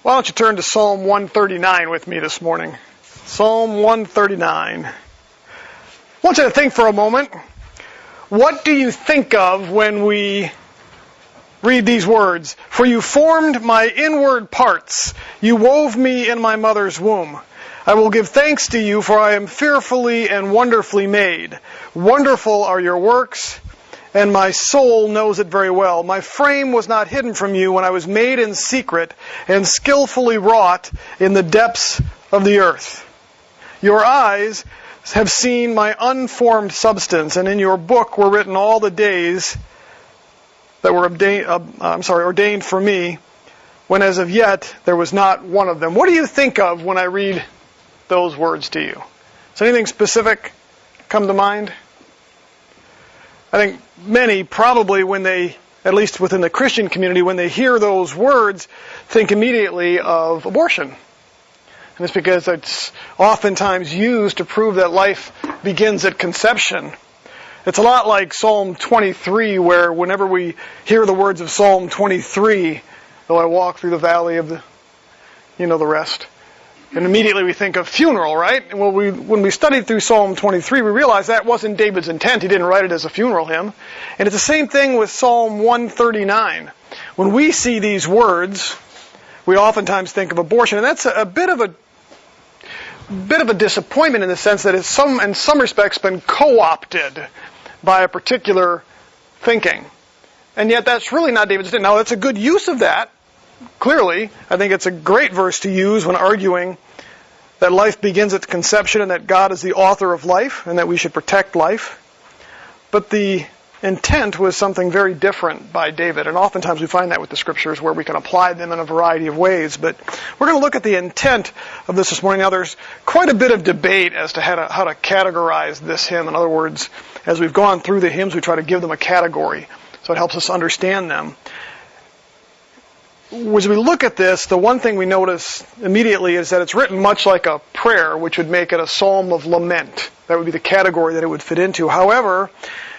Why don't you turn to Psalm 139 with me this morning? Psalm 139. I want you to think for a moment. What do you think of when we read these words? For you formed my inward parts. You wove me in my mother's womb. I will give thanks to you, for I am fearfully and wonderfully made. Wonderful are your works, and my soul knows it very well. My frame was not hidden from you when I was made in secret and skillfully wrought in the depths of the earth. Your eyes have seen my unformed substance, and in your book were written all the days that were ordained for me, when as of yet there was not one of them. What do you think of when I read those words to you? Does anything specific come to mind? I think many probably, when they, at least within the Christian community, when they hear those words, think immediately of abortion. And it's because it's oftentimes used to prove that life begins at conception. It's a lot like Psalm 23, where whenever we hear the words of Psalm 23, though I walk through the valley of the, the rest. And immediately we think of funeral, right? And when we studied through Psalm 23, we realized that wasn't David's intent. He didn't write it as a funeral hymn. And it's the same thing with Psalm 139. When we see these words, we oftentimes think of abortion. And that's a bit of a disappointment in the sense that it's in some respects been co-opted by a particular thinking. And yet that's really not David's intent. Now, that's a good use of that. Clearly, I think it's a great verse to use when arguing that life begins at conception and that God is the author of life and that we should protect life. But the intent was something very different by David, and oftentimes we find that with the Scriptures where we can apply them in a variety of ways. But we're going to look at the intent of this morning. Now, there's quite a bit of debate as to how to categorize this hymn. In other words, as we've gone through the hymns, we try to give them a category, so it helps us understand them. As we look at this, the one thing we notice immediately is that it's written much like a prayer, which would make it a psalm of lament. That would be the category that it would fit into. However,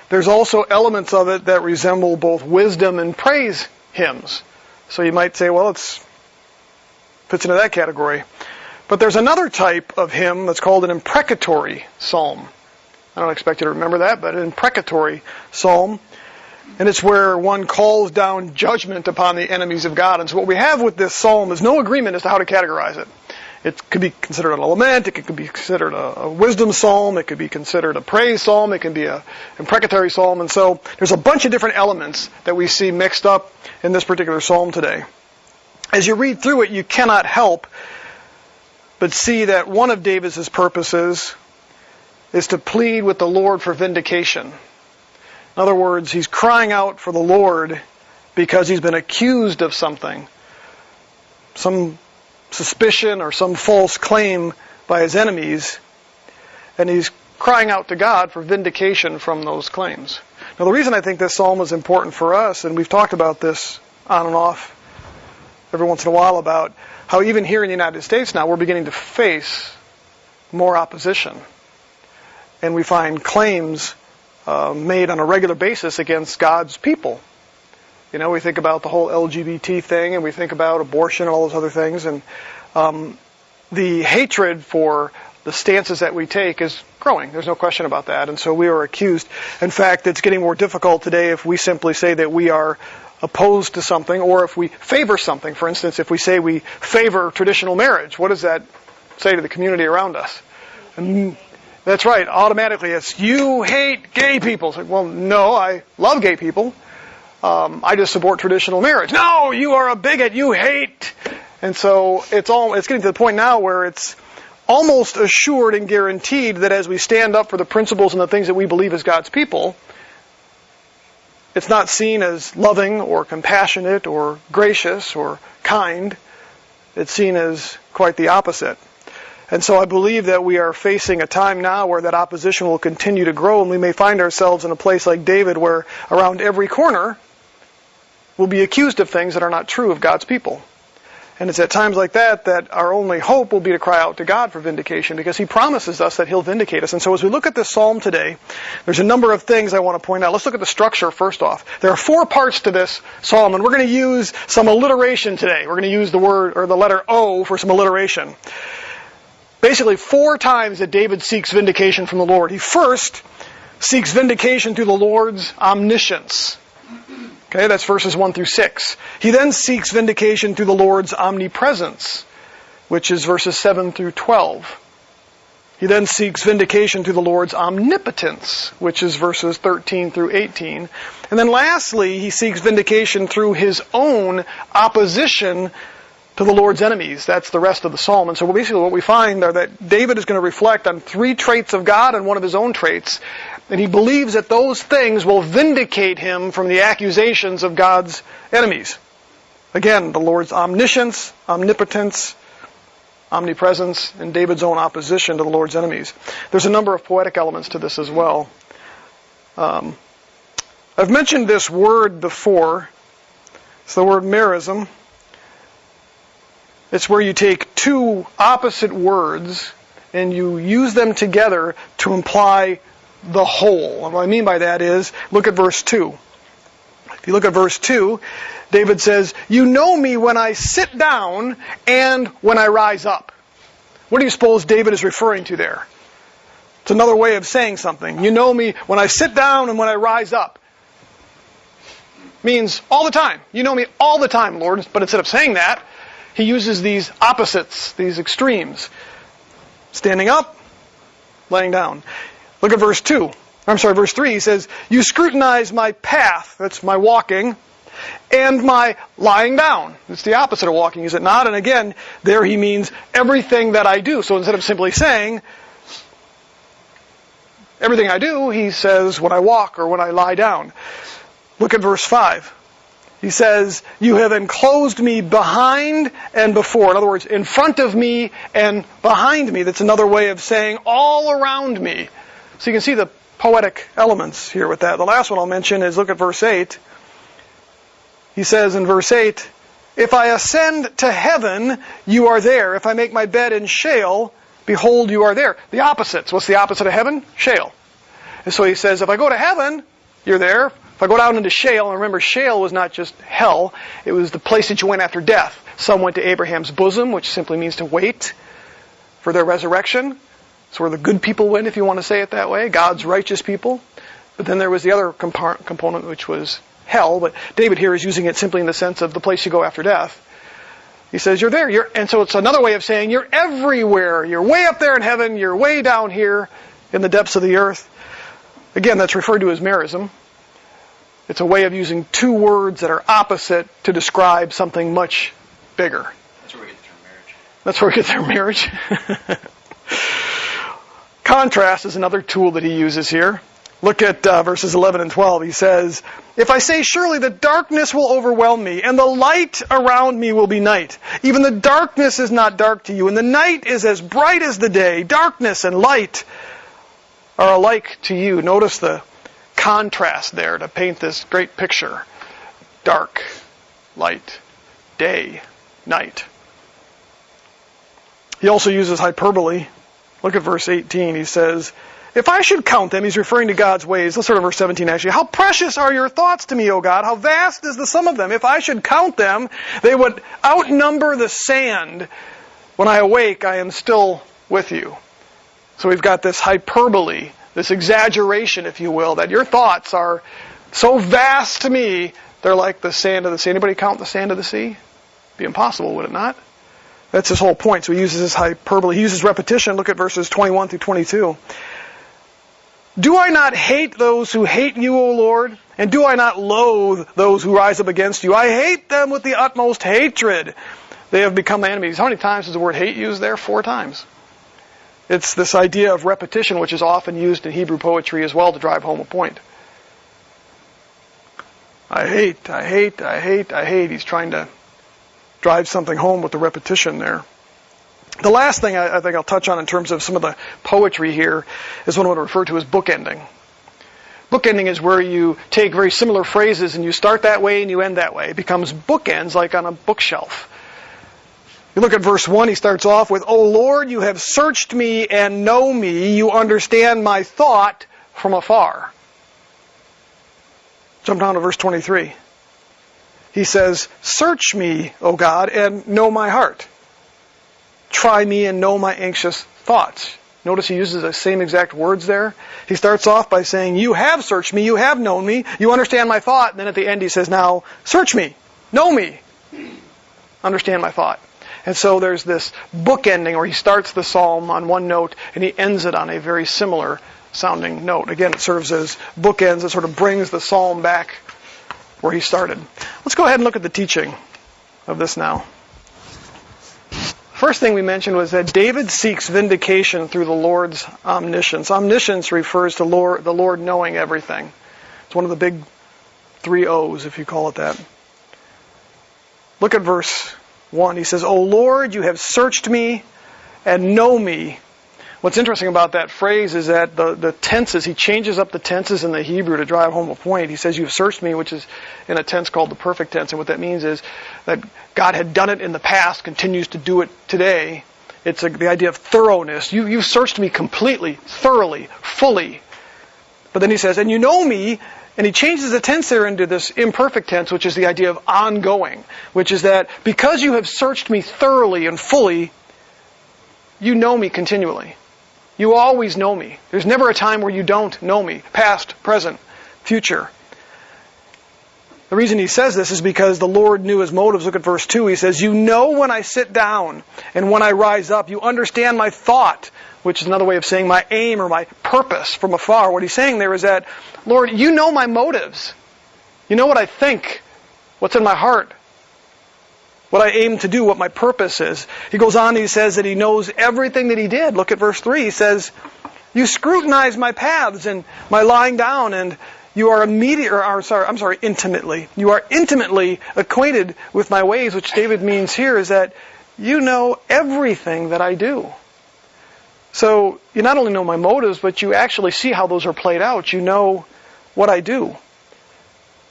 there's also elements of it that resemble both wisdom and praise hymns. So you might say, well, it fits into that category. But there's another type of hymn that's called an imprecatory psalm. I don't expect you to remember that, but an imprecatory psalm. And it's where one calls down judgment upon the enemies of God. And so what we have with this psalm is no agreement as to how to categorize it. It could be considered a lament, it could be considered a wisdom psalm, it could be considered a praise psalm, it can be an imprecatory psalm. And so there's a bunch of different elements that we see mixed up in this particular psalm today. As you read through it, you cannot help but see that one of David's purposes is to plead with the Lord for vindication. In other words, he's crying out for the Lord because he's been accused of something, some suspicion or some false claim by his enemies, and he's crying out to God for vindication from those claims. Now, the reason I think this psalm is important for us, and we've talked about this on and off every once in a while, about how even here in the United States now we're beginning to face more opposition. And we find claims made on a regular basis against God's people. We think about the whole LGBT thing, and we think about abortion and all those other things, and the hatred for the stances that we take is growing. There's no question about that, and so we are accused. In fact, it's getting more difficult today if we simply say that we are opposed to something, or if we favor something. For instance, if we say we favor traditional marriage, what does that say to the community around us? And that's right, automatically it's, you hate gay people. It's like, well, no, I love gay people. I just support traditional marriage. No, you are a bigot, you hate. And so it's getting to the point now where it's almost assured and guaranteed that as we stand up for the principles and the things that we believe as God's people, it's not seen as loving or compassionate or gracious or kind. It's seen as quite the opposite. And so I believe that we are facing a time now where that opposition will continue to grow, and we may find ourselves in a place like David where around every corner we'll be accused of things that are not true of God's people. And it's at times like that that our only hope will be to cry out to God for vindication, because He promises us that He'll vindicate us. And so as we look at this psalm today, there's a number of things I want to point out. Let's look at the structure first off. There are 4 parts to this psalm, and we're going to use some alliteration today. We're going to use the word, or the letter O, for some alliteration. Basically, 4 times that David seeks vindication from the Lord. He first seeks vindication through the Lord's omniscience. Okay, that's verses 1 through 6. He then seeks vindication through the Lord's omnipresence, which is verses 7 through 12. He then seeks vindication through the Lord's omnipotence, which is verses 13 through 18. And then lastly, he seeks vindication through his own opposition to the Lord's enemies. That's the rest of the psalm. And so basically what we find are that David is going to reflect on 3 traits of God and one of his own traits. And he believes that those things will vindicate him from the accusations of God's enemies. Again, the Lord's omniscience, omnipotence, omnipresence, and David's own opposition to the Lord's enemies. There's a number of poetic elements to this as well. I've mentioned this word before. It's the word merism. It's where you take 2 opposite words and you use them together to imply the whole. And what I mean by that is, look at verse 2. If you look at verse 2, David says, "You know me when I sit down and when I rise up." What do you suppose David is referring to there? It's another way of saying something. You know me when I sit down and when I rise up. Means all the time. You know me all the time, Lord. But instead of saying that, he uses these opposites, these extremes. Standing up, laying down. Look at verse 3. He says, "You scrutinize my path," that's my walking, "and my lying down." It's the opposite of walking, is it not? And again, there he means everything that I do. So instead of simply saying everything I do, he says when I walk or when I lie down. Look at verse 5. He says, "You have enclosed me behind and before." In other words, in front of me and behind me. That's another way of saying all around me. So you can see the poetic elements here with that. The last one I'll mention is, look at verse 8. He says in verse 8, "If I ascend to heaven, you are there. If I make my bed in Sheol, behold, you are there." The opposites. What's the opposite of heaven? Sheol. And so he says, if I go to heaven, you're there. If I go down into Sheol, and remember, Sheol was not just hell, it was the place that you went after death. Some went to Abraham's bosom, which simply means to wait for their resurrection. It's where the good people went, if you want to say it that way, God's righteous people. But then there was the other component, which was hell. But David here is using it simply in the sense of the place you go after death. He says, you're there. And so it's another way of saying you're everywhere. You're way up there in heaven. You're way down here in the depths of the earth. Again, that's referred to as merism. It's a way of using 2 words that are opposite to describe something much bigger. That's where we get the term marriage. Contrast is another tool that he uses here. Look at verses 11 and 12. He says, "If I say, surely the darkness will overwhelm me, and the light around me will be night. Even the darkness is not dark to you, and the night is as bright as the day. Darkness and light are alike to you." Notice the contrast there to paint this great picture. Dark, light, day, night. He also uses hyperbole. Look at verse 18. He says, "If I should count them," he's referring to God's ways. Let's start at verse 17 actually. "How precious are your thoughts to me, O God? How vast is the sum of them? If I should count them, they would outnumber the sand. When I awake, I am still with you." So we've got this hyperbole, this exaggeration, if you will, that your thoughts are so vast to me, they're like the sand of the sea. Anybody count the sand of the sea? It'd be impossible, would it not? That's his whole point. So he uses this hyperbole. He uses repetition. Look at verses 21 through 22. "Do I not hate those who hate you, O Lord? And do I not loathe those who rise up against you? I hate them with the utmost hatred. They have become my enemies." How many times is the word hate used there? 4 times. It's this idea of repetition, which is often used in Hebrew poetry as well to drive home a point. I hate, I hate, I hate, I hate. He's trying to drive something home with the repetition there. The last thing I think I'll touch on in terms of some of the poetry here is what I would refer to as bookending. Bookending is where you take very similar phrases and you start that way and you end that way. It becomes bookends like on a bookshelf. You look at verse 1, he starts off with, O Lord, you have searched me and know me. You understand my thought from afar. Jump down to verse 23. He says, search me, O God, and know my heart. Try me and know my anxious thoughts. Notice he uses the same exact words there. He starts off by saying, you have searched me, you have known me, you understand my thought. And then at the end he says, now search me, know me, understand my thought. And so there's this bookending where he starts the psalm on one note and he ends it on a very similar sounding note. Again, it serves as bookends. It sort of brings the psalm back where he started. Let's go ahead and look at the teaching of this now. First thing we mentioned was that David seeks vindication through the Lord's omniscience. Omniscience refers to the Lord knowing everything. It's one of the big 3 O's, if you call it that. Look at verse 1. He says, O Lord, you have searched me and know me. What's interesting about that phrase is that the tenses, he changes up the tenses in the Hebrew to drive home a point. He says, you've searched me, which is in a tense called the perfect tense. And what that means is that God had done it in the past, continues to do it today. It's the idea of thoroughness. You've searched me completely, thoroughly, fully. But then he says, and you know me, and he changes the tense there into this imperfect tense, which is the idea of ongoing, which is that because you have searched me thoroughly and fully, you know me continually. You always know me. There's never a time where you don't know me. Past, present, future. The reason he says this is because the Lord knew his motives. Look at verse 2. He says, you know when I sit down and when I rise up. You understand my thought, which is another way of saying my aim or my purpose from afar. What he's saying there is that, Lord, you know my motives. You know what I think, what's in my heart, what I aim to do, what my purpose is. He goes on, he says that he knows everything that he did. Look at verse 3. He says, you scrutinize my paths and my lying down, and you are intimately. You are intimately acquainted with my ways, which David means here is that you know everything that I do. So you not only know my motives, but you actually see how those are played out. You know what I do.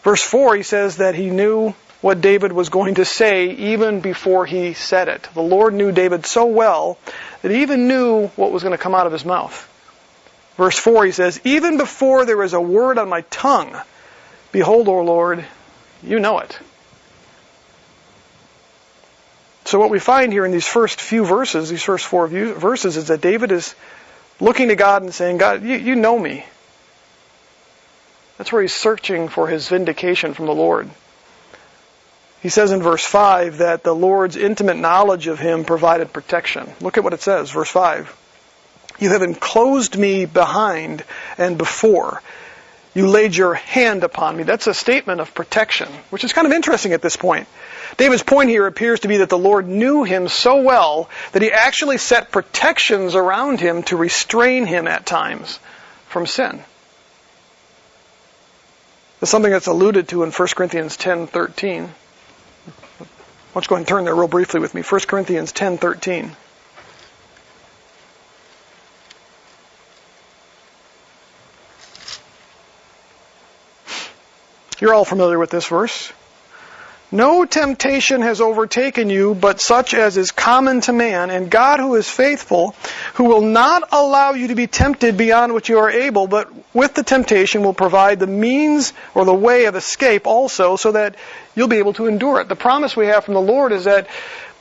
Verse 4, he says that he knew what David was going to say even before he said it. The Lord knew David so well that he even knew what was going to come out of his mouth. Verse 4, he says, even before there is a word on my tongue, behold, O Lord, you know it. So what we find here in these first few verses, these first 4 verses, is that David is looking to God and saying, God, you know me. That's where he's searching for his vindication from the Lord. He says in verse 5 that the Lord's intimate knowledge of him provided protection. Look at what it says, verse 5. You have enclosed me behind and before. You laid your hand upon me. That's a statement of protection, which is kind of interesting at this point. David's point here appears to be that the Lord knew him so well that he actually set protections around him to restrain him at times from sin. That's something that's alluded to in 1 Corinthians 10:13. Why don't you go ahead and turn there real briefly with me. 1 Corinthians 10:13. You're all familiar with this verse. No temptation has overtaken you, but such as is common to man, and God who is faithful, who will not allow you to be tempted beyond what you are able, but with the temptation will provide the means or the way of escape also, so that you'll be able to endure it. The promise we have from the Lord is that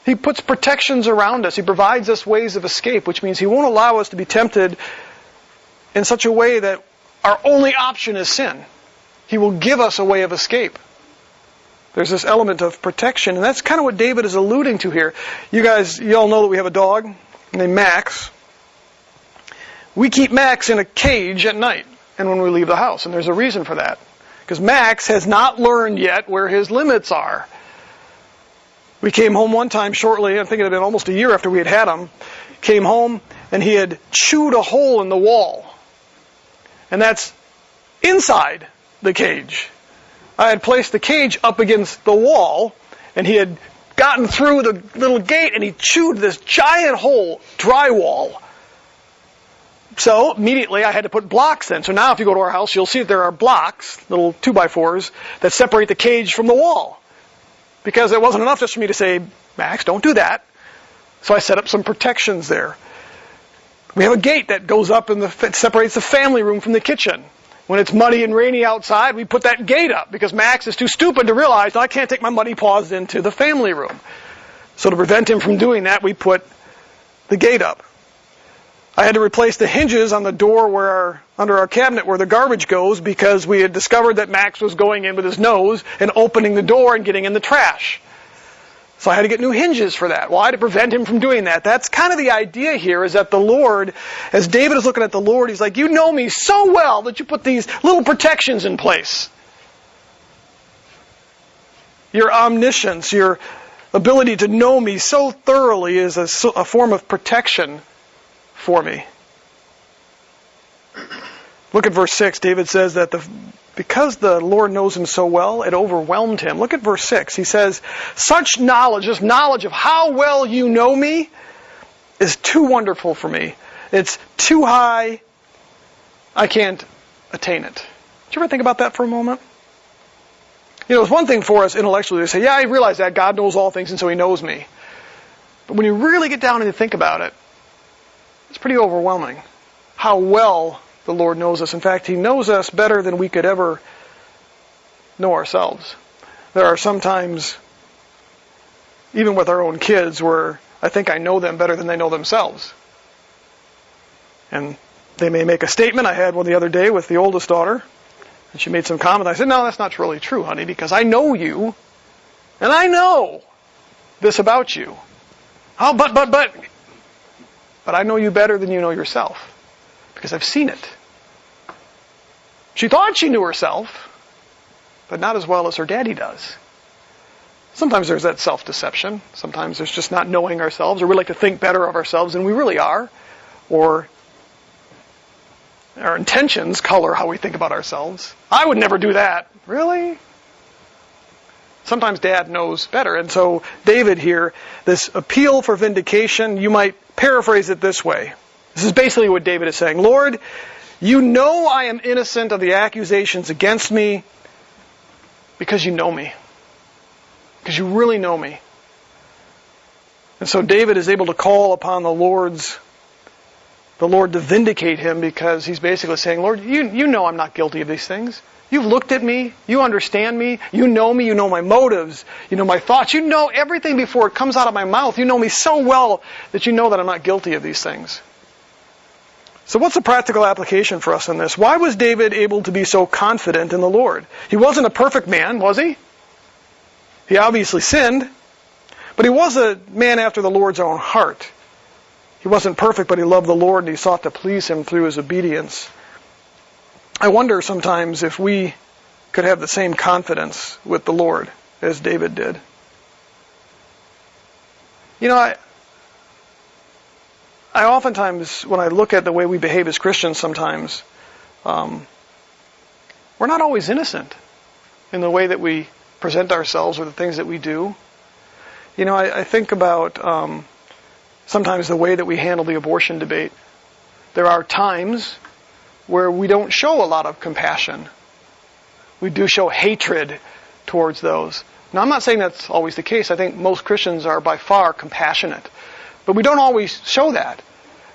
He puts protections around us. He provides us ways of escape, which means He won't allow us to be tempted in such a way that our only option is sin. He will give us a way of escape. There's this element of protection, and that's kind of what David is alluding to here. You all know that we have a dog named Max. We keep Max in a cage at night and when we leave the house, and there's a reason for that. Because Max has not learned yet where his limits are. We came home one time shortly, I think it had been almost a year after we had him, came home and he had chewed a hole in the wall. And that's inside the cage. I had placed the cage up against the wall, and he had gotten through the little gate, and he chewed this giant hole, drywall. So immediately I had to put blocks in. So now if you go to our house, you'll see that there are blocks, little 2x4s, that separate the cage from the wall. Because it wasn't enough just for me to say, Max, don't do that. So I set up some protections there. We have a gate that goes up and separates the family room from the kitchen. When it's muddy and rainy outside, we put that gate up because Max is too stupid to realize I can't take my muddy paws into the family room. So to prevent him from doing that, we put the gate up. I had to replace the hinges on the door under our cabinet where the garbage goes because we had discovered that Max was going in with his nose and opening the door and getting in the trash. So I had to get new hinges for that. Why? To prevent him from doing that. That's kind of the idea here, is that the Lord, as David is looking at the Lord, he's like, you know me so well that you put these little protections in place. Your omniscience, your ability to know me so thoroughly is a form of protection for me. Look at verse 6. David says that because the Lord knows him so well, it overwhelmed him. Look at verse 6. He says, such knowledge, this knowledge of how well you know me, is too wonderful for me. It's too high. I can't attain it. Did you ever think about that for a moment? You know, it's one thing for us intellectually to say, yeah, I realize that God knows all things and so he knows me. But when you really get down and you think about it, it's pretty overwhelming how well the Lord knows us. In fact, he knows us better than we could ever know ourselves. There are some times, even with our own kids, where I think I know them better than they know themselves. And they may make a statement. I had one the other day with the oldest daughter, and she made some comment. I said, no, that's not really true, honey, because I know you, and I know this about you. Oh, but I know you better than you know yourself, because I've seen it. She thought she knew herself, but not as well as her daddy does. Sometimes there's that self-deception. Sometimes there's just not knowing ourselves, or we like to think better of ourselves than we really are, or our intentions color how we think about ourselves. I would never do that. Really? Sometimes Dad knows better. And so David here, this appeal for vindication, you might paraphrase it this way. This is basically what David is saying. Lord, you know I am innocent of the accusations against me because you know me. Because you really know me. And so David is able to call upon the Lord to vindicate him, because he's basically saying, Lord, you know I'm not guilty of these things. You've looked at me. You understand me. You know me. You know my motives. You know my thoughts. You know everything before it comes out of my mouth. You know me so well that you know that I'm not guilty of these things. So what's the practical application for us in this? Why was David able to be so confident in the Lord? He wasn't a perfect man, was he? He obviously sinned, but he was a man after the Lord's own heart. He wasn't perfect, but he loved the Lord and he sought to please him through his obedience. I wonder sometimes if we could have the same confidence with the Lord as David did. You know, I oftentimes, when I look at the way we behave as Christians sometimes, we're not always innocent in the way that we present ourselves or the things that we do. You know, I think about sometimes the way that we handle the abortion debate. There are times where we don't show a lot of compassion. We do show hatred towards those. Now, I'm not saying that's always the case. I think most Christians are by far compassionate. But we don't always show that.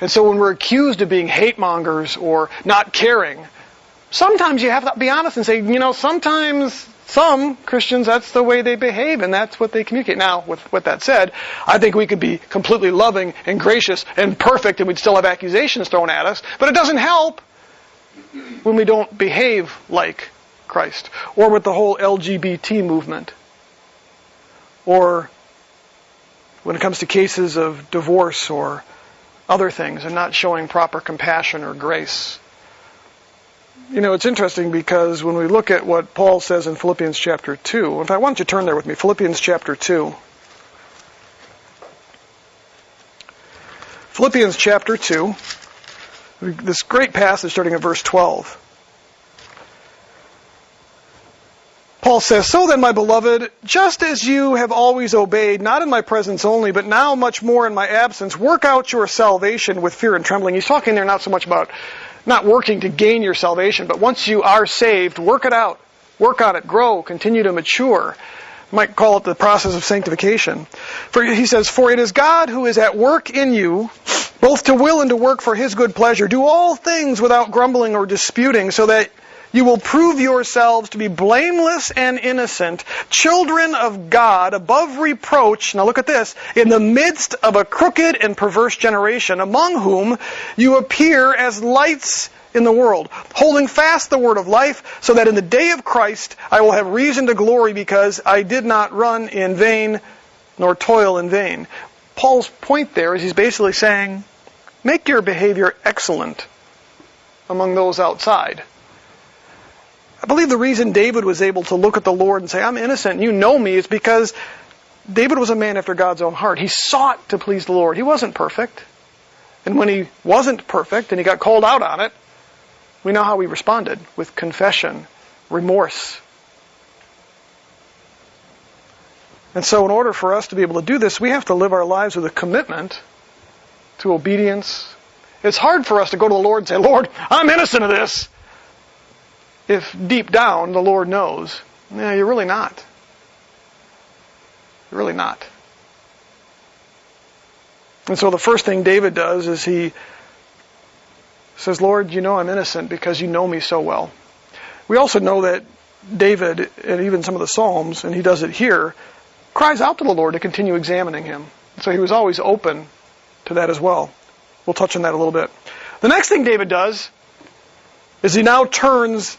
And so when we're accused of being hate mongers or not caring, sometimes you have to be honest and say, you know, sometimes some Christians, that's the way they behave and that's what they communicate. Now, with that said, I think we could be completely loving and gracious and perfect and we'd still have accusations thrown at us. But it doesn't help when we don't behave like Christ. Or with the whole LGBT movement. Or when it comes to cases of divorce or other things and not showing proper compassion or grace. You know, it's interesting because when we look at what Paul says in Philippians chapter 2, in fact, why don't you turn there with me, Philippians chapter 2. Philippians chapter 2, this great passage starting at verse 12. Paul says, so then, my beloved, just as you have always obeyed, not in my presence only, but now much more in my absence, work out your salvation with fear and trembling. He's talking there not so much about not working to gain your salvation, but once you are saved, work it out. Work on it, grow, continue to mature. Might call it the process of sanctification. For he says, "For it is God who is at work in you, both to will and to work for his good pleasure. Do all things without grumbling or disputing, so that you will prove yourselves to be blameless and innocent, children of God, above reproach," now look at this, "in the midst of a crooked and perverse generation, among whom you appear as lights in the world, holding fast the word of life, so that in the day of Christ I will have reason to glory, because I did not run in vain, nor toil in vain." Paul's point there is he's basically saying, make your behavior excellent among those outside. I believe the reason David was able to look at the Lord and say, "I'm innocent, you know me," is because David was a man after God's own heart. He sought to please the Lord. He wasn't perfect. And when he wasn't perfect and he got called out on it, we know how he responded, with confession, remorse. And so in order for us to be able to do this, we have to live our lives with a commitment to obedience. It's hard for us to go to the Lord and say, "Lord, I'm innocent of this," if deep down the Lord knows, no, you're really not. You're really not. And so the first thing David does is he says, "Lord, you know I'm innocent because you know me so well." We also know that David, and even some of the Psalms, and he does it here, cries out to the Lord to continue examining him. So he was always open to that as well. We'll touch on that a little bit. The next thing David does is he now turns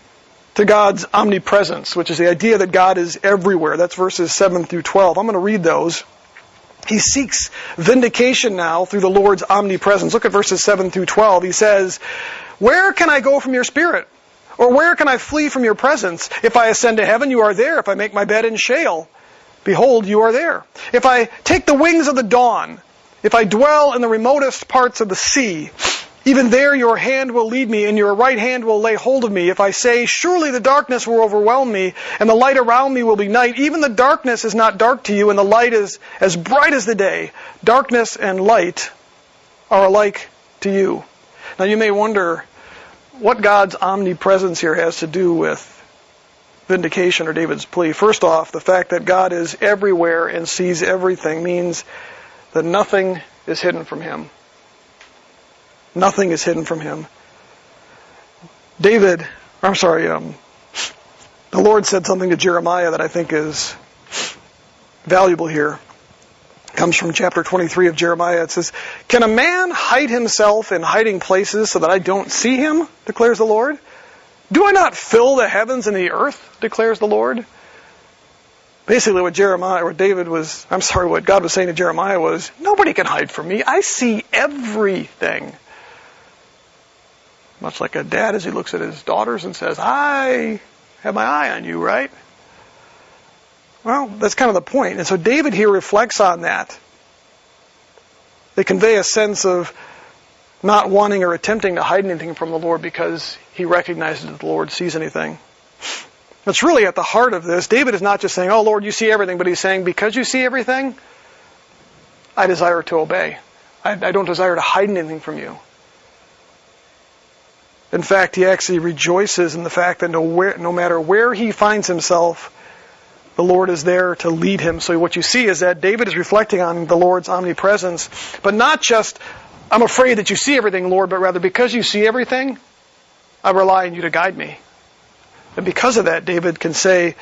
to God's omnipresence, which is the idea that God is everywhere. That's verses 7 through 12. I'm going to read those. He seeks vindication now through the Lord's omnipresence. Look at verses 7 through 12. He says, "Where can I go from your spirit? Or where can I flee from your presence? If I ascend to heaven, you are there. If I make my bed in Sheol, behold, you are there. If I take the wings of the dawn, if I dwell in the remotest parts of the sea, even there your hand will lead me, and your right hand will lay hold of me. If I say, surely the darkness will overwhelm me, and the light around me will be night, even the darkness is not dark to you, and the light is as bright as the day. Darkness and light are alike to you." Now you may wonder what God's omnipresence here has to do with vindication or David's plea. First off, the fact that God is everywhere and sees everything means that nothing is hidden from him. Nothing is hidden from him. The Lord said something to Jeremiah that I think is valuable here. It comes from chapter 23 of Jeremiah. It says, "Can a man hide himself in hiding places so that I don't see him, declares the Lord? Do I not fill the heavens and the earth, declares the Lord?" Basically what God was saying to Jeremiah was, nobody can hide from me. I see everything. Much like a dad as he looks at his daughters and says, "I have my eye on you," right? Well, that's kind of the point. And so David here reflects on that. They convey a sense of not wanting or attempting to hide anything from the Lord because he recognizes that the Lord sees anything. That's really at the heart of this. David is not just saying, "Oh Lord, you see everything," but he's saying, because you see everything, I desire to obey. I don't desire to hide anything from you. In fact, he actually rejoices in the fact that no matter where he finds himself, the Lord is there to lead him. So what you see is that David is reflecting on the Lord's omnipresence, but not just, "I'm afraid that you see everything, Lord," but rather, because you see everything, I rely on you to guide me. And because of that, David can say,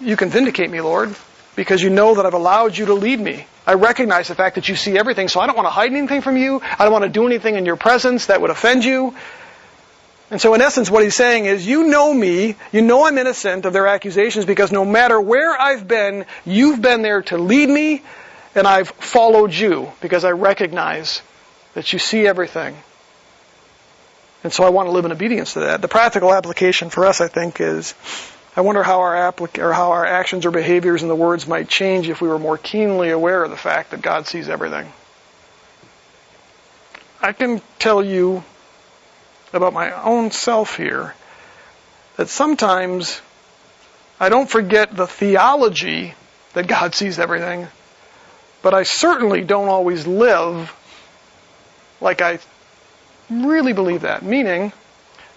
"You can vindicate me, Lord, because you know that I've allowed you to lead me. I recognize the fact that you see everything, so I don't want to hide anything from you. I don't want to do anything in your presence that would offend you." And so in essence what he's saying is, you know me, you know I'm innocent of their accusations, because no matter where I've been, you've been there to lead me, and I've followed you because I recognize that you see everything. And so I want to live in obedience to that. The practical application for us, I think, is I wonder how our actions or behaviors and the words might change if we were more keenly aware of the fact that God sees everything. I can tell you about my own self here that sometimes I don't forget the theology that God sees everything, but I certainly don't always live like I really believe that. Meaning,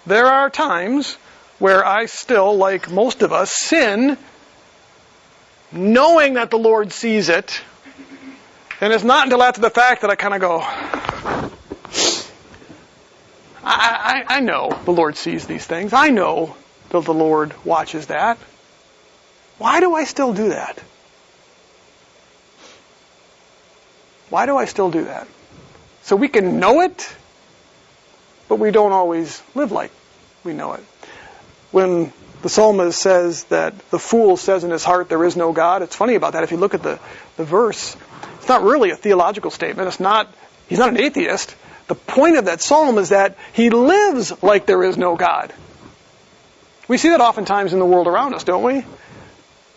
there are times where I still, like most of us, sin knowing that the Lord sees it. And it's not until after the fact that I kind of go, I know the Lord sees these things. I know that the Lord watches that. Why do I still do that? Why do I still do that? So we can know it, but we don't always live like we know it. When the psalmist says that the fool says in his heart there is no God, it's funny about that. If you look at the verse, it's not really a theological statement. He's not an atheist. The point of that psalm is that he lives like there is no God. We see that oftentimes in the world around us, don't we?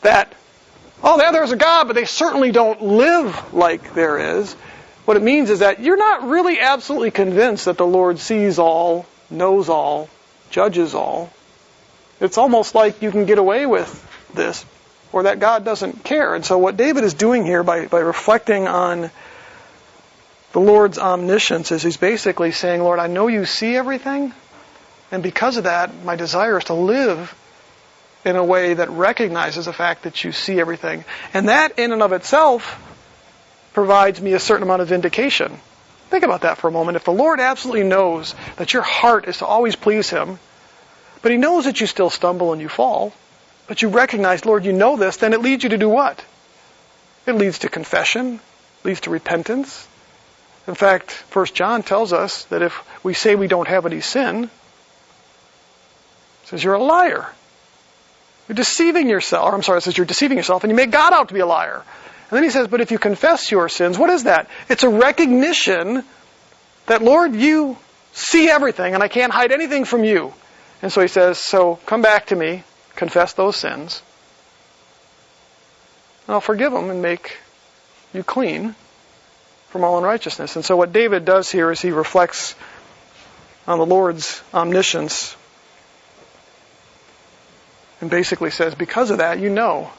That, there's a God, but they certainly don't live like there is. What it means is that you're not really absolutely convinced that the Lord sees all, knows all, judges all. It's almost like you can get away with this, or that God doesn't care. And so what David is doing here by reflecting on the Lord's omniscience is he's basically saying, Lord, I know you see everything, and because of that, my desire is to live in a way that recognizes the fact that you see everything. And that in and of itself provides me a certain amount of vindication. Think about that for a moment. If the Lord absolutely knows that your heart is to always please Him, but He knows that you still stumble and you fall, but you recognize, Lord, you know this, then it leads you to do what? It leads to confession, leads to repentance. In fact, 1 John tells us that if we say we don't have any sin, it says you're a liar. You're deceiving yourself. It says you're deceiving yourself and you make God out to be a liar. And then he says, but if you confess your sins, what is that? It's a recognition that, Lord, you see everything and I can't hide anything from you. And so he says, so come back to me, confess those sins, and I'll forgive them and make you clean from all unrighteousness. And so what David does here is he reflects on the Lord's omniscience and basically says, because of that, you know,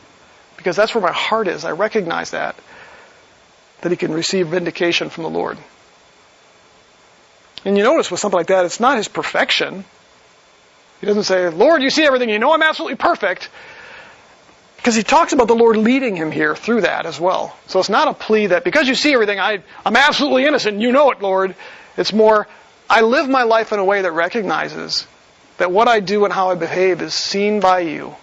because that's where my heart is, I recognize that he can receive vindication from the Lord. And you notice with something like that, it's not his perfection. He doesn't say, Lord, you see everything, you know I'm absolutely perfect. Because he talks about the Lord leading him here through that as well. So it's not a plea that because you see everything, I'm absolutely innocent, you know it, Lord. It's more, I live my life in a way that recognizes that what I do and how I behave is seen by you.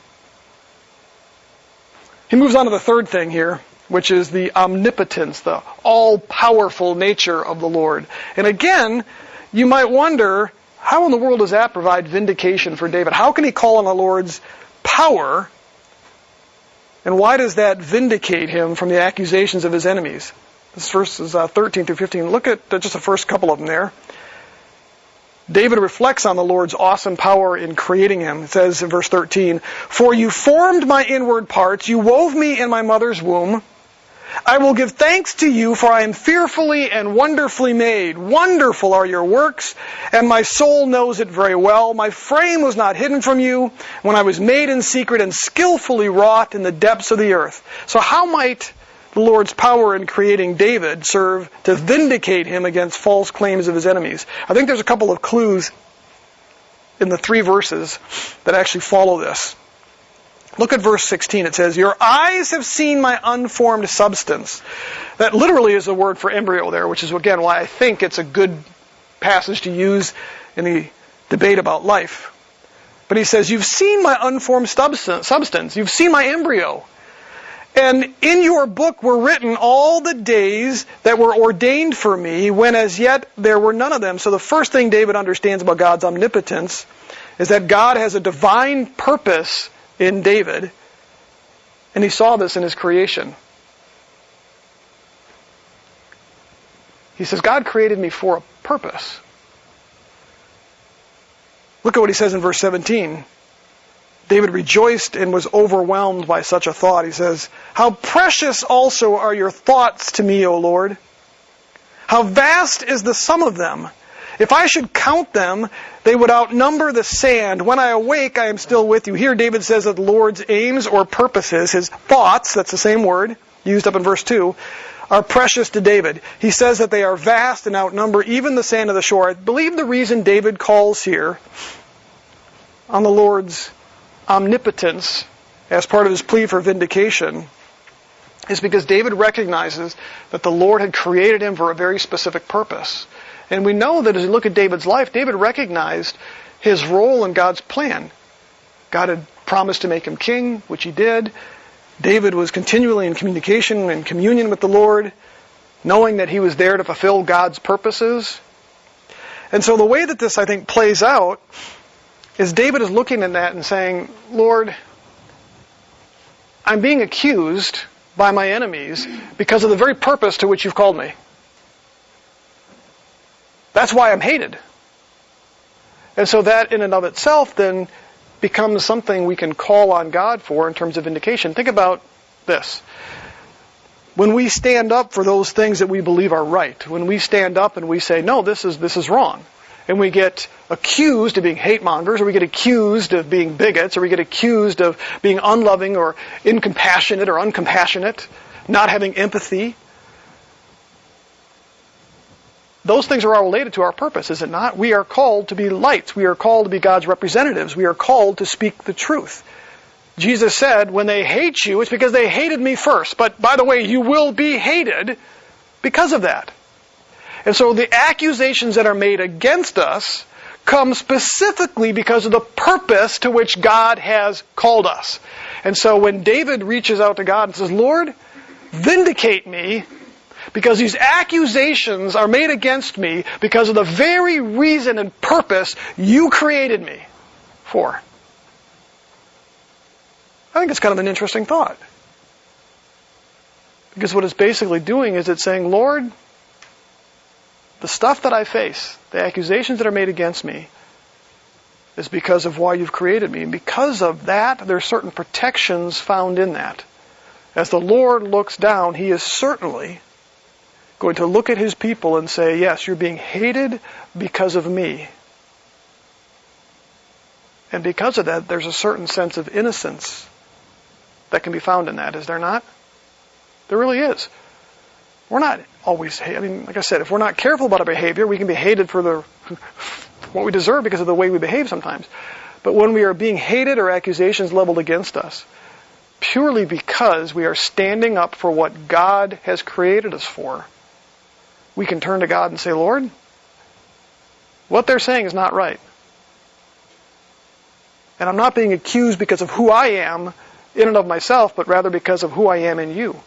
He moves on to the third thing here, which is the omnipotence, the all-powerful nature of the Lord. And again, you might wonder, how in the world does that provide vindication for David? How can he call on the Lord's power? And why does that vindicate him from the accusations of his enemies? This verse is 13 through 15. Look at just the first couple of them there. David reflects on the Lord's awesome power in creating him. It says in verse 13, for you formed my inward parts, you wove me in my mother's womb. I will give thanks to you, for I am fearfully and wonderfully made. Wonderful are your works, and my soul knows it very well. My frame was not hidden from you when I was made in secret and skillfully wrought in the depths of the earth. So how might the Lord's power in creating David serve to vindicate him against false claims of his enemies? I think there's a couple of clues in the 3 verses that actually follow this. Look at verse 16. It says, your eyes have seen my unformed substance. That literally is the word for embryo there, which is, again, why I think it's a good passage to use in the debate about life. But he says, you've seen my unformed substance. You've seen my embryo. And in your book were written all the days that were ordained for me, when as yet there were none of them. So the first thing David understands about God's omnipotence is that God has a divine purpose in David, and he saw this in his creation. He says, God created me for a purpose. Look at what he says in verse 17. David rejoiced and was overwhelmed by such a thought. He says, how precious also are your thoughts to me, O Lord. How vast is the sum of them. If I should count them, they would outnumber the sand. When I awake, I am still with you. Here David says that the Lord's aims or purposes, his thoughts, that's the same word, used up in verse 2, are precious to David. He says that they are vast and outnumber even the sand of the shore. I believe the reason David calls here on the Lord's omnipotence as part of his plea for vindication is because David recognizes that the Lord had created him for a very specific purpose. And we know that as we look at David's life, David recognized his role in God's plan. God had promised to make him king, which he did. David was continually in communication and communion with the Lord, knowing that he was there to fulfill God's purposes. And so the way that this, I think, plays out is David is looking at that and saying, Lord, I'm being accused by my enemies because of the very purpose to which you've called me. That's why I'm hated. And so that in and of itself then becomes something we can call on God for in terms of vindication. Think about this. When we stand up for those things that we believe are right, when we stand up and we say, no, this is wrong, and we get accused of being hate mongers, or we get accused of being bigots, or we get accused of being unloving or incompassionate or uncompassionate, not having empathy, those things are all related to our purpose, is it not? We are called to be lights. We are called to be God's representatives. We are called to speak the truth. Jesus said, when they hate you, it's because they hated me first. But by the way, you will be hated because of that. And so the accusations that are made against us come specifically because of the purpose to which God has called us. And so when David reaches out to God and says, Lord, vindicate me, because these accusations are made against me because of the very reason and purpose you created me for. I think it's kind of an interesting thought. Because what it's basically doing is it's saying, Lord, the stuff that I face, the accusations that are made against me, is because of why you've created me. And because of that, there are certain protections found in that. As the Lord looks down, He is certainly going to look at His people and say, yes, you're being hated because of me. And because of that, there's a certain sense of innocence that can be found in that, is there not? There really is. We're not always, like I said, if we're not careful about our behavior, we can be hated for what we deserve because of the way we behave sometimes. But when we are being hated or accusations leveled against us, purely because we are standing up for what God has created us for, we can turn to God and say, Lord, what they're saying is not right. And I'm not being accused because of who I am in and of myself, but rather because of who I am in you.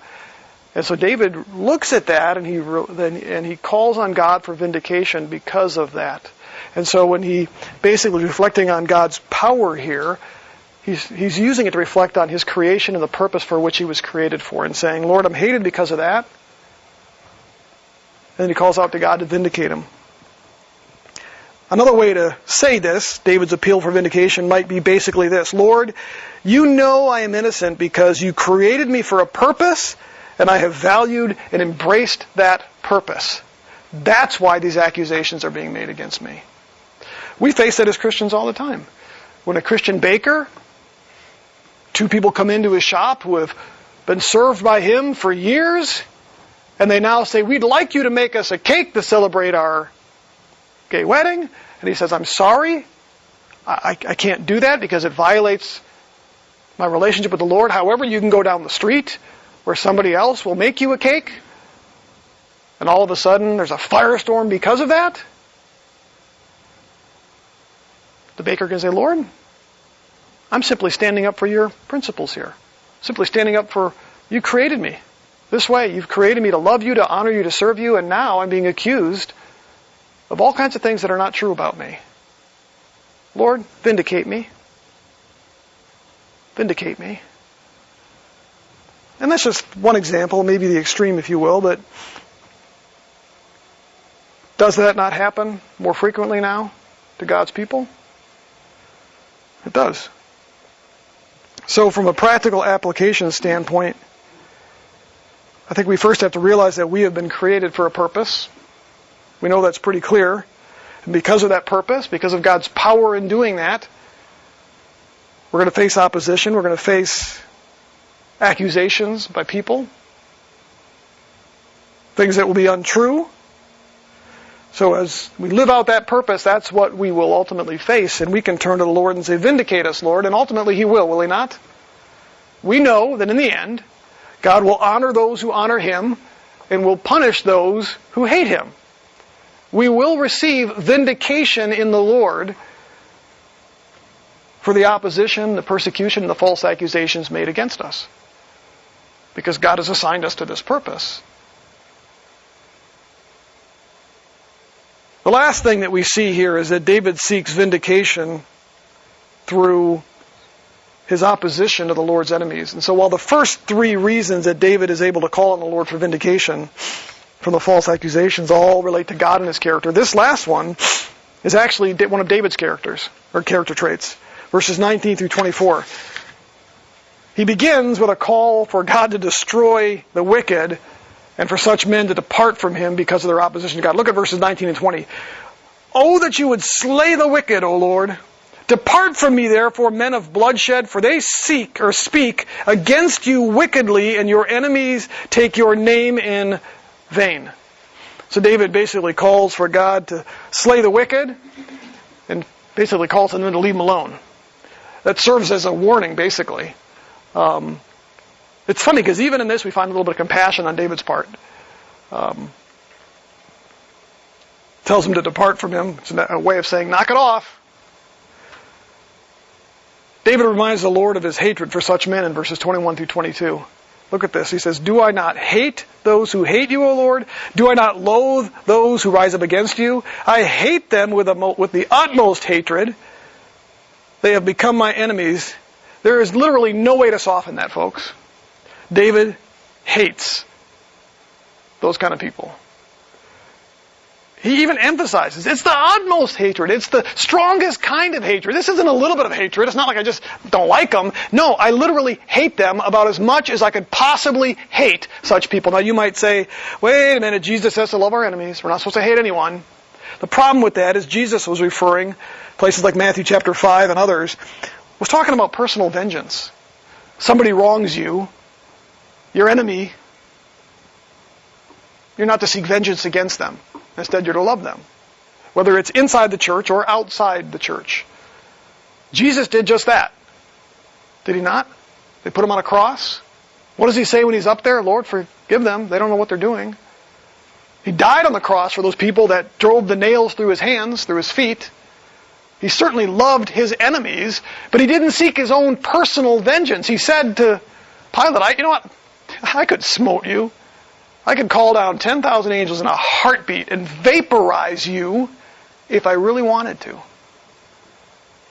And so David looks at that and he calls on God for vindication because of that. And so when he basically reflecting on God's power here, he's using it to reflect on His creation and the purpose for which He was created for, and saying, Lord, I'm hated because of that. And then he calls out to God to vindicate him. Another way to say this, David's appeal for vindication, might be basically this. Lord, you know I am innocent because you created me for a purpose, and I have valued and embraced that purpose. That's why these accusations are being made against me. We face that as Christians all the time. When a Christian baker, two people come into his shop who have been served by him for years, and they now say, we'd like you to make us a cake to celebrate our gay wedding. And he says, I'm sorry, I can't do that because it violates my relationship with the Lord. However, you can go down the street where somebody else will make you a cake, and all of a sudden there's a firestorm because of that. The baker can say, Lord, I'm simply standing up for your principles here. Simply standing up for, you created me this way. You've created me to love you, to honor you, to serve you, and now I'm being accused of all kinds of things that are not true about me. Lord, vindicate me. Vindicate me. And that's just one example, maybe the extreme, if you will, but does that not happen more frequently now to God's people? It does. So from a practical application standpoint, I think we first have to realize that we have been created for a purpose. We know that's pretty clear. And because of that purpose, because of God's power in doing that, we're going to face opposition. We're going to face accusations by people. Things that will be untrue. So as we live out that purpose, that's what we will ultimately face. And we can turn to the Lord and say, vindicate us, Lord. And ultimately He will He not? We know that in the end, God will honor those who honor him and will punish those who hate him. We will receive vindication in the Lord for the opposition, the persecution, and the false accusations made against us. Because God has assigned us to this purpose. The last thing that we see here is that David seeks vindication through his opposition to the Lord's enemies. And so while the first three reasons that David is able to call on the Lord for vindication from the false accusations all relate to God and his character, this last one is actually one of David's characters, or character traits. Verses 19 through 24. He begins with a call for God to destroy the wicked and for such men to depart from him because of their opposition to God. Look at verses 19 and 20. Oh, that you would slay the wicked, O Lord. Depart from me, therefore, men of bloodshed, for they seek or speak against you wickedly, and your enemies take your name in vain. So David basically calls for God to slay the wicked and basically calls on them to leave them alone. That serves as a warning, basically. It's funny because even in this we find a little bit of compassion on David's part. Tells him to depart from him. It's a way of saying, knock it off. David reminds the Lord of his hatred for such men in verses 21 through 22. Look at this. He says, do I not hate those who hate you, O Lord? Do I not loathe those who rise up against you? I hate them with the utmost hatred. They have become my enemies. There is literally no way to soften that, folks. David hates those kind of people. He even emphasizes, it's the utmost hatred. It's the strongest kind of hatred. This isn't a little bit of hatred. It's not like I just don't like them. No, I literally hate them about as much as I could possibly hate such people. Now you might say, wait a minute, Jesus says to love our enemies. We're not supposed to hate anyone. The problem with that is Jesus was referring, places like Matthew chapter 5 and others, was talking about personal vengeance. Somebody wrongs you, your enemy, you're not to seek vengeance against them. Instead, you're to love them. Whether it's inside the church or outside the church. Jesus did just that. Did he not? They put him on a cross. What does he say when he's up there? Lord, forgive them. They don't know what they're doing. He died on the cross for those people that drove the nails through his hands, through his feet. He certainly loved his enemies, but he didn't seek his own personal vengeance. He said to Pilate, you know what? I could smote you. I could call down 10,000 angels in a heartbeat and vaporize you if I really wanted to.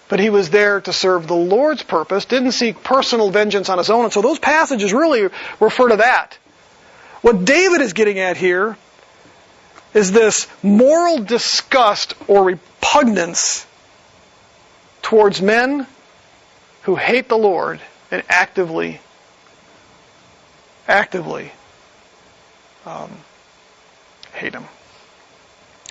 But he was there to serve the Lord's purpose, didn't seek personal vengeance on his own. And so those passages really refer to that. What David is getting at here is this moral disgust or repugnance towards men who hate the Lord and actively hate him.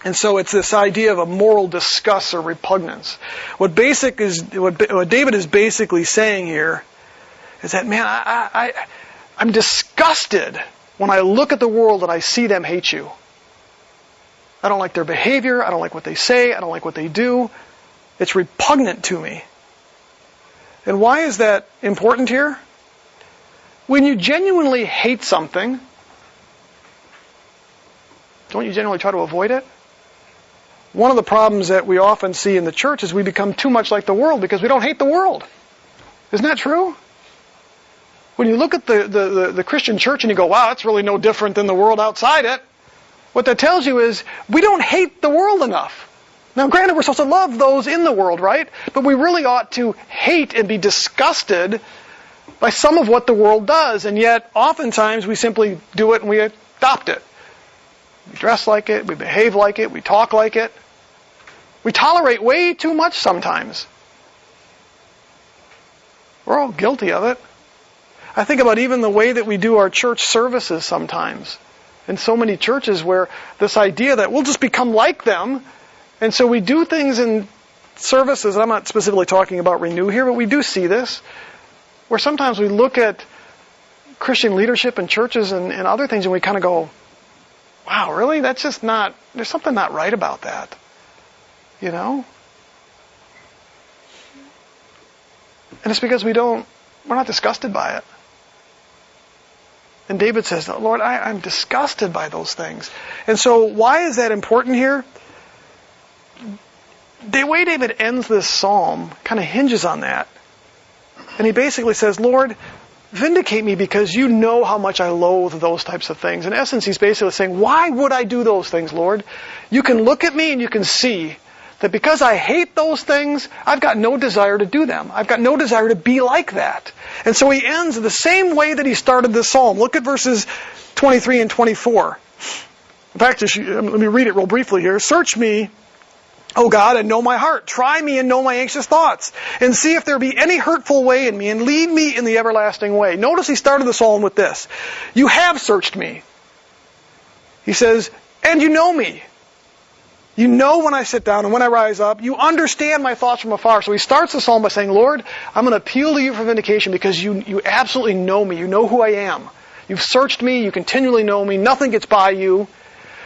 And so it's this idea of a moral disgust or repugnance. What David is basically saying here is that, man, I'm disgusted when I look at the world and I see them hate you. I don't like their behavior. I don't like what they say. I don't like what they do. It's repugnant to me. And why is that important here? When you genuinely hate something, don't you generally try to avoid it? One of the problems that we often see in the church is we become too much like the world because we don't hate the world. Isn't that true? When you look at the Christian church and you go, wow, that's really no different than the world outside it, what that tells you is we don't hate the world enough. Now, granted, we're supposed to love those in the world, right? But we really ought to hate and be disgusted by some of what the world does, and yet oftentimes we simply do it and we adopt it. We dress like it, we behave like it, we talk like it. We tolerate way too much sometimes. We're all guilty of it. I think about even the way that we do our church services sometimes. In so many churches where this idea that we'll just become like them, and so we do things in services, and I'm not specifically talking about Renew here, but we do see this, where sometimes we look at Christian leadership in churches and other things and we kind of go, wow, really? That's just not, there's something not right about that. You know? And it's because we're not disgusted by it. And David says, Lord, I'm disgusted by those things. And so why is that important here? The way David ends this psalm kind of hinges on that. And he basically says, Lord, vindicate me because you know how much I loathe those types of things. In essence, he's basically saying, why would I do those things, Lord? You can look at me and you can see that because I hate those things, I've got no desire to do them. I've got no desire to be like that. And so he ends the same way that he started this psalm. Look at verses 23 and 24. In fact, let me read it real briefly here. Search me, O God, and know my heart. Try me and know my anxious thoughts. And see if there be any hurtful way in me, and lead me in the everlasting way. Notice he started the psalm with this. You have searched me. He says, and you know me. You know when I sit down and when I rise up. You understand my thoughts from afar. So he starts the psalm by saying, Lord, I'm going to appeal to you for vindication because you absolutely know me. You know who I am. You've searched me. You continually know me. Nothing gets by you.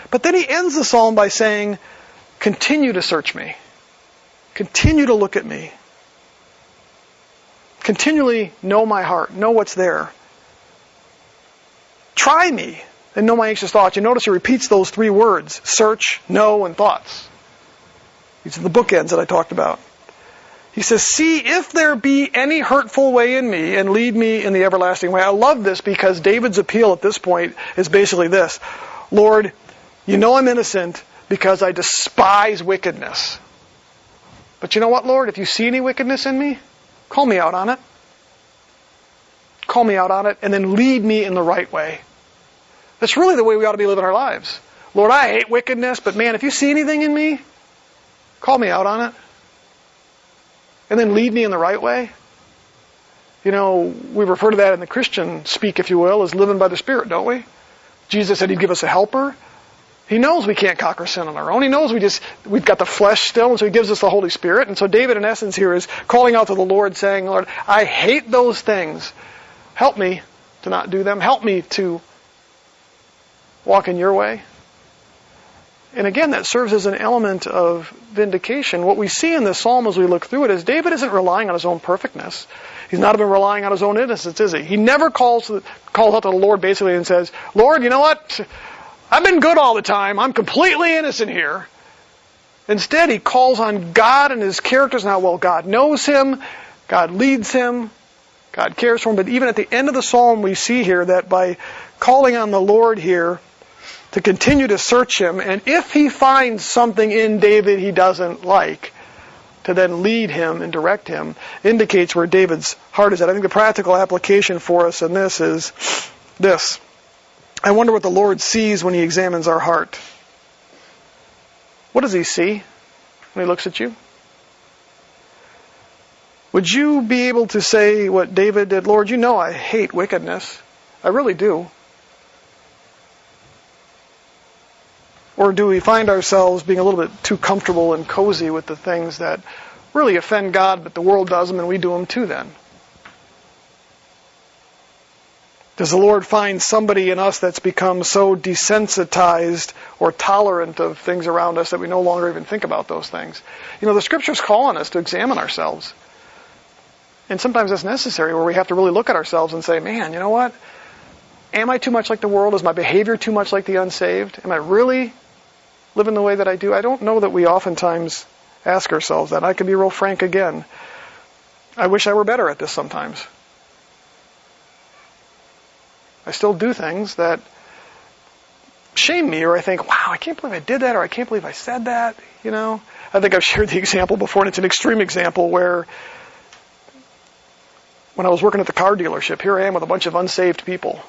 But then he ends the psalm by saying, continue to search me. Continue to look at me. Continually know my heart. Know what's there. Try me and know my anxious thoughts. You notice he repeats those three words. Search, know, and thoughts. These are the bookends that I talked about. He says, see if there be any hurtful way in me and lead me in the everlasting way. I love this because David's appeal at this point is basically this. Lord, you know I'm innocent because I despise wickedness. But you know what, Lord? If you see any wickedness in me, call me out on it. Call me out on it and then lead me in the right way. That's really the way we ought to be living our lives. Lord, I hate wickedness, but man, if you see anything in me, call me out on it. And then lead me in the right way. You know, we refer to that in the Christian speak, if you will, as living by the Spirit, don't we? Jesus said He'd give us a helper. He knows we can't conquer sin on our own. He knows we've got the flesh still, and so He gives us the Holy Spirit. And so David, in essence, here is calling out to the Lord, saying, Lord, I hate those things. Help me to not do them. Help me to walk in your way. And again, that serves as an element of vindication. What we see in this psalm as we look through it is David isn't relying on his own perfectness. He's not even relying on his own innocence, is he? He never calls out to the Lord basically and says, Lord, you know what? I've been good all the time. I'm completely innocent here. Instead, he calls on God and His characters and how well God knows him, God leads him, God cares for him. But even at the end of the psalm, we see here that by calling on the Lord here to continue to search Him, and if He finds something in David He doesn't like, to then lead him and direct him, indicates where David's heart is at. I think the practical application for us in this is this. I wonder what the Lord sees when He examines our heart. What does He see when He looks at you? Would you be able to say what David did? Lord, you know I hate wickedness. I really do. Or do we find ourselves being a little bit too comfortable and cozy with the things that really offend God, but the world does them and we do them too then? Does the Lord find somebody in us that's become so desensitized or tolerant of things around us that we no longer even think about those things? You know, the Scriptures call on us to examine ourselves. And sometimes that's necessary, where we have to really look at ourselves and say, man, you know what? Am I too much like the world? Is my behavior too much like the unsaved? Am I really living the way that I do? I don't know that we oftentimes ask ourselves that. I can be real frank again. I wish I were better at this sometimes. I still do things that shame me, or I think, wow, I can't believe I did that, or I can't believe I said that, you know. I think I've shared the example before, and it's an extreme example where when I was working at the car dealership, here I am with a bunch of unsaved people,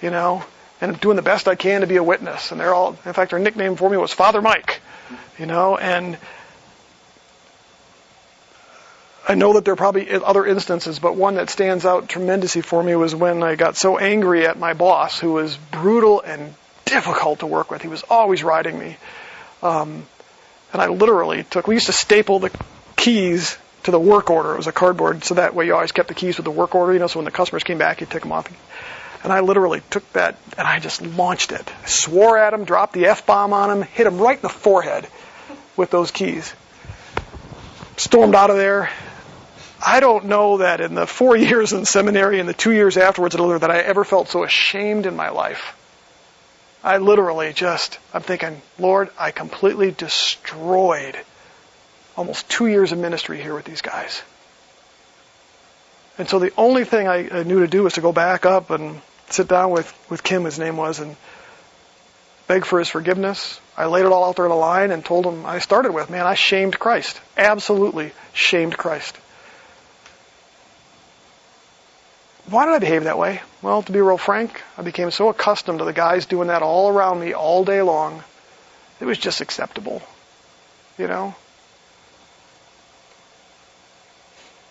you know, and I'm doing the best I can to be a witness. And they're all, in fact, their nickname for me was Father Mike, you know, and I know that there are probably other instances, but one that stands out tremendously for me was when I got so angry at my boss, who was brutal and difficult to work with. He was always riding me. And I literally we used to staple the keys to the work order. It was a cardboard, so that way you always kept the keys with the work order, you know, so when the customers came back, you'd take them off. And I literally took that and I just launched it. I swore at him, dropped the F-bomb on him, hit him right in the forehead with those keys. Stormed out of there. I don't know that in the 4 years in seminary and the 2 years afterwards at Luther that I ever felt so ashamed in my life. I literally I'm thinking, Lord, I completely destroyed almost 2 years of ministry here with these guys. And so the only thing I knew to do was to go back up and sit down with Kim, his name was, and beg for his forgiveness. I laid it all out there on the line and told him I started with, man, I shamed Christ. Absolutely shamed Christ. Why did I behave that way? Well, to be real frank, I became so accustomed to the guys doing that all around me all day long. It was just acceptable, you know?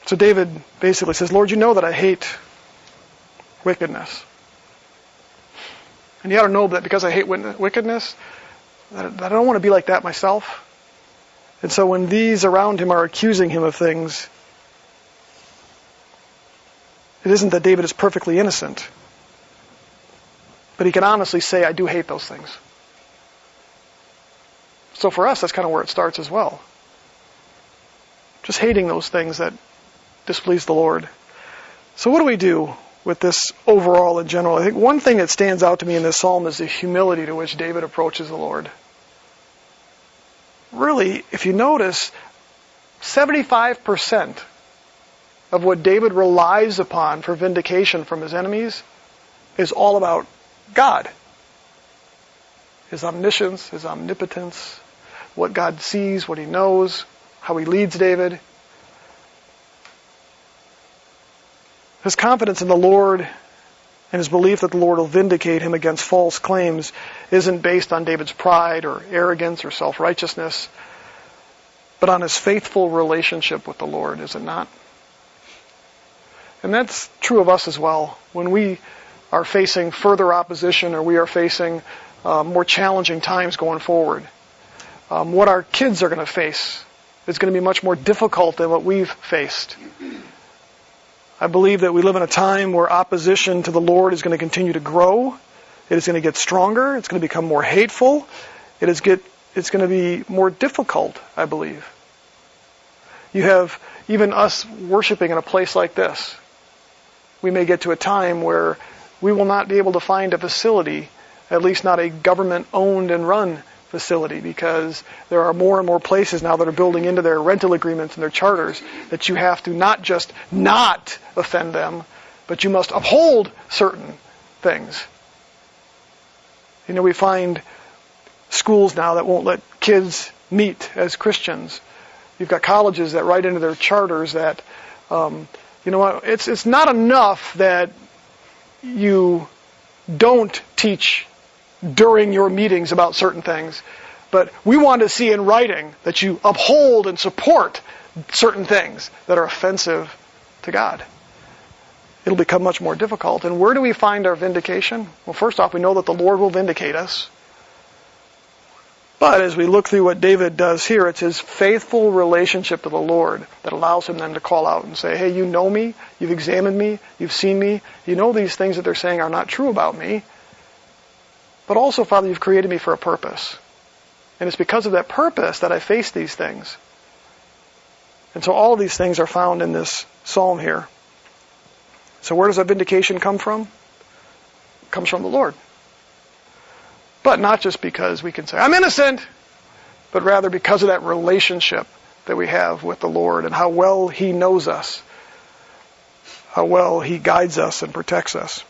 So David basically says, Lord, you know that I hate wickedness. And you ought to know that because I hate wickedness, that I don't want to be like that myself. And so when these around him are accusing him of things, it isn't that David is perfectly innocent, but he can honestly say, I do hate those things. So for us, that's kind of where it starts as well. Just hating those things that displease the Lord. So what do we do with this overall in general? I think one thing that stands out to me in this psalm is the humility to which David approaches the Lord. Really, if you notice, 75% of what David relies upon for vindication from his enemies is all about God. His omniscience, his omnipotence, what God sees, what he knows, how he leads David. His confidence in the Lord and his belief that the Lord will vindicate him against false claims isn't based on David's pride or arrogance or self-righteousness, but on his faithful relationship with the Lord, is it not? And that's true of us as well. When we are facing further opposition or we are facing more challenging times going forward, what our kids are going to face is going to be much more difficult than what we've faced. I believe that we live in a time where opposition to the Lord is going to continue to grow. It is going to get stronger. It's going to become more hateful. It's going to be more difficult, I believe. You have even us worshiping in a place like this. We may get to a time where we will not be able to find a facility, at least not a government-owned and run facility, because there are more and more places now that are building into their rental agreements and their charters that you have to not just not offend them, but you must uphold certain things. You know, we find schools now that won't let kids meet as Christians. You've got colleges that write into their charters that, you know what, it's not enough that you don't teach during your meetings about certain things, but we want to see in writing that you uphold and support certain things that are offensive to God. It'll become much more difficult. And where do we find our vindication? Well, first off, we know that the Lord will vindicate us. But as we look through what David does here, it's his faithful relationship to the Lord that allows him then to call out and say, hey, you know me, you've examined me, you've seen me, you know these things that they're saying are not true about me. But also, Father, you've created me for a purpose. And it's because of that purpose that I face these things. And so all of these things are found in this psalm here. So where does that vindication come from? It comes from the Lord. But not just because we can say, I'm innocent, but rather because of that relationship that we have with the Lord and how well he knows us, how well he guides us and protects us.